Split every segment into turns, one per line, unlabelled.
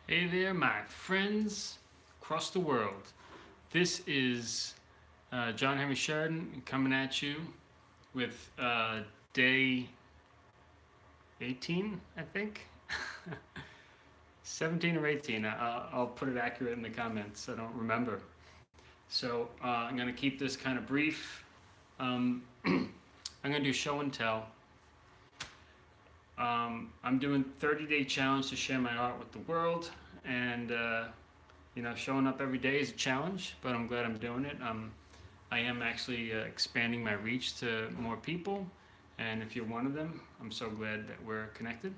Hey there, my friends across the world. This is John Henry Sheridan coming at you with day 18, I think. 17 or 18. I'll put it accurate in the comments. I don't remember. So I'm going to keep this kind of brief. I'm going to do show and tell. I'm doing 30-day challenge to share my art with the world, and you know, showing up every day is a challenge, but I'm glad I'm doing it. I am actually expanding my reach to more people, and if you're one of them, I'm so glad that we're connected.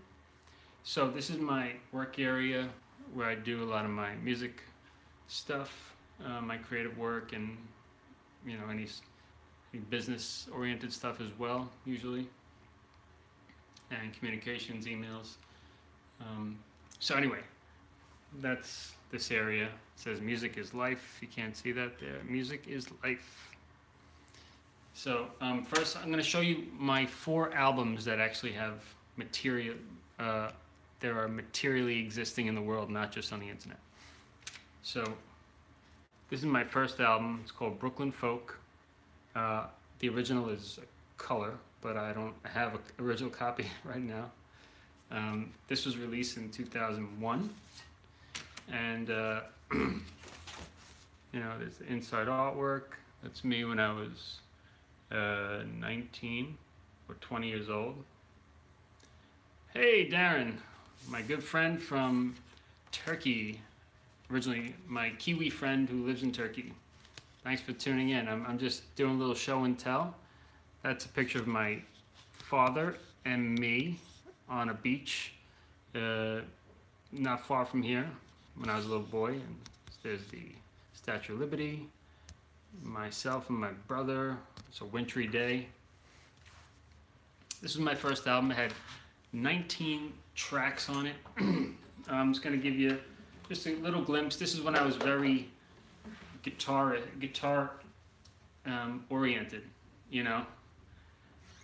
So this is my work area where I do a lot of my music stuff, my creative work, and you know, any business-oriented stuff as well, usually. And communications, emails. So anyway, that's this area. It says music is life. If you can't see that there, music is life. So first I'm going to show you my 4 albums that actually have material, there are materially existing in the world, not just on the internet. So this is my first album. It's called Brooklyn Folk. The original is color, but I don't have an original copy right now. This was released in 2001, and you know, there's the inside artwork. That's me when I was 19 or 20 years old. Hey, Darren, my good friend from Turkey, originally my Kiwi friend who lives in Turkey. Thanks for tuning in. I'm just doing a little show and tell. That's a picture of my father and me on a beach not far from here when I was a little boy. And there's the Statue of Liberty, myself and my brother. It's a wintry day. This was my first album. It had 19 tracks on it. I'm just going to give you just a little glimpse. This is when I was very guitar oriented, you know.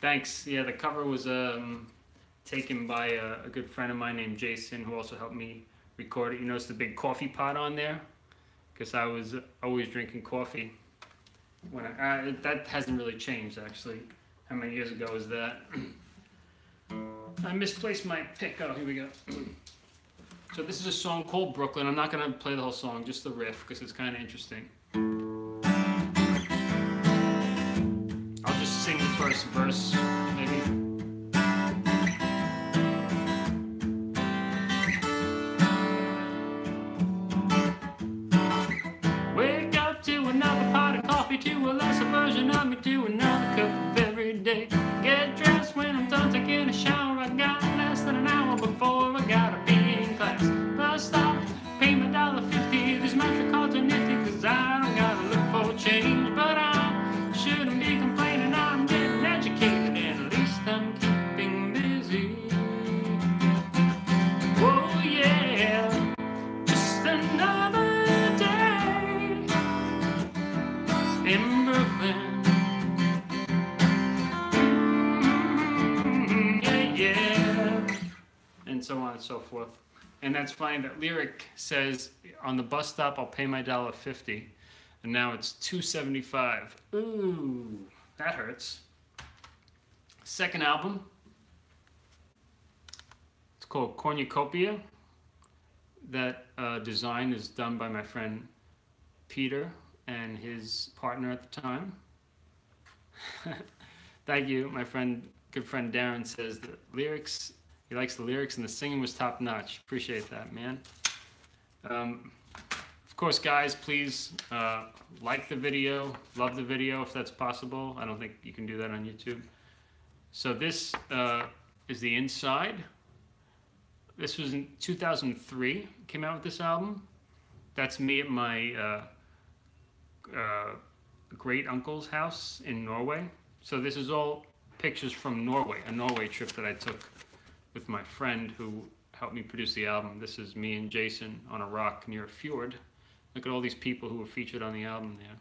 Thanks. Yeah, the cover was taken by a good friend of mine named Jason, who also helped me record it. You notice the big coffee pot on there? Because I was always drinking coffee. When that hasn't really changed, actually. How many years ago was that? I misplaced my pick. Oh, here we go. So this is a song called Brooklyn. I'm not going to play the whole song, just the riff, because it's kind of interesting. I'll just sing the first verse, maybe. Wake up to another pot of coffee, to a lesser version of me, to another cup of every day. Get dressed when I'm done taking a shower. I got less than an hour before I gotta be in class. Bus stop, pay my $1.50. These MasterCards are nifty, cause I don't gotta look for change. But I shouldn't be complaining, I'm getting educated, and at least I'm keeping busy. Oh yeah, just another day in Brooklyn. And so on and so forth. And that's fine. That lyric says, on the bus stop, I'll pay my $1.50. And now it's $2.75. Ooh, that hurts. Second album. It's called Cornucopia. That design is done by my friend Peter and his partner at the time. Thank you. My good friend Darren says the lyrics, he likes the lyrics, and the singing was top notch. Appreciate that, man. Of course, guys, please like the video, love the video if that's possible. I don't think you can do that on YouTube. So this is the inside. This was in 2003, came out with this album. That's me at my great uncle's house in Norway. So this is all pictures from Norway, a Norway trip that I took with my friend who helped me produce the album. This is me and Jason on a rock near a fjord. Look at all these people who were featured on the album there.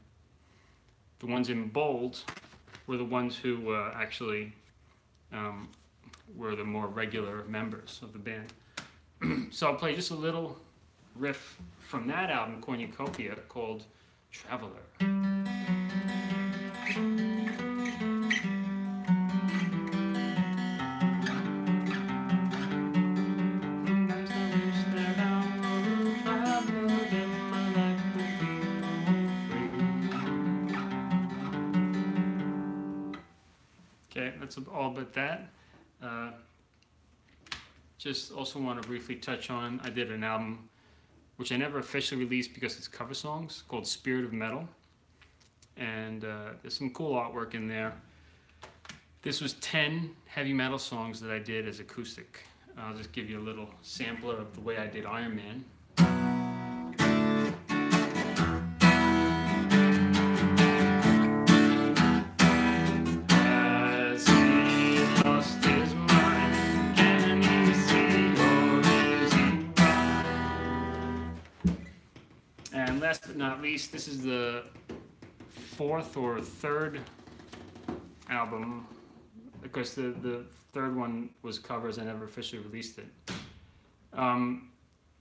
The ones in bold were the ones who actually were the more regular members of the band. So I'll play just a little riff from that album, Cornucopia, called Traveler. Okay, that's all but that. Just also want to briefly touch on, I did an album which I never officially released because it's cover songs, called Spirit of Metal. And there's some cool artwork in there. This was 10 heavy metal songs that I did as acoustic. I'll just give you a little sampler of the way I did Iron Man. And last but not least, this is the fourth or third album, because the third one was covers. I never officially released it.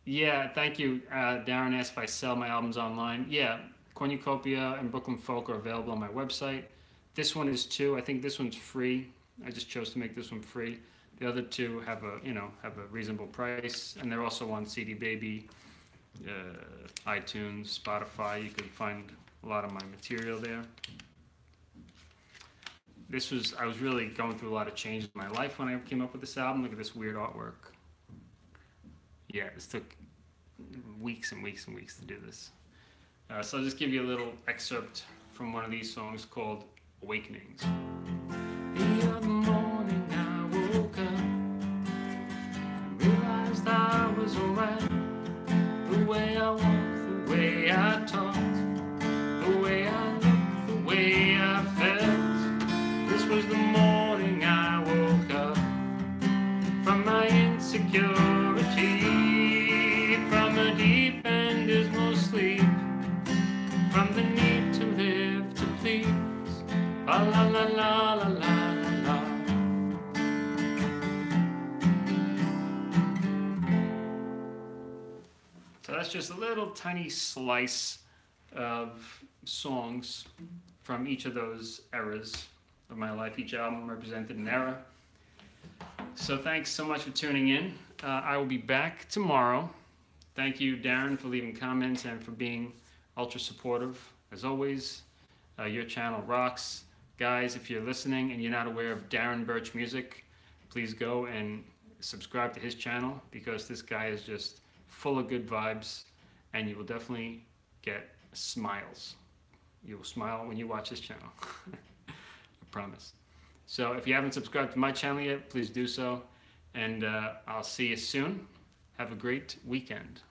Yeah, thank you. Darren asked if I sell my albums online. Yeah, Cornucopia and Brooklyn Folk are available on my website. This one is too. I think this one's free. I just chose to make this one free. The other two have a reasonable price, and they're also on CDBaby, iTunes, Spotify. You can find a lot of my material there. I was really going through a lot of changes in my life when I came up with this album. Look at this weird artwork. Yeah, this took weeks and weeks and weeks to do this. So I'll just give you a little excerpt from one of these songs called Awakenings. The other morning I woke up, realized I was alright. The way I walked, the way I talked, the way I looked, the way I felt. This was the morning I woke up from my insecurity, from a deep and dismal sleep, from the need to live to please. La la la la la la la. So that's just a little tiny slice of songs from each of those eras of my life. Each album represented an era. So thanks so much for tuning in. I will be back tomorrow. Thank you, Darren, for leaving comments and for being ultra supportive. As always, your channel rocks. Guys, if you're listening and you're not aware of Darren Birch Music, please go and subscribe to his channel, because this guy is just full of good vibes, and you will definitely get smiles. You will smile when you watch his channel. I promise. So if you haven't subscribed to my channel yet, please do so, and I'll see you soon. Have a great weekend.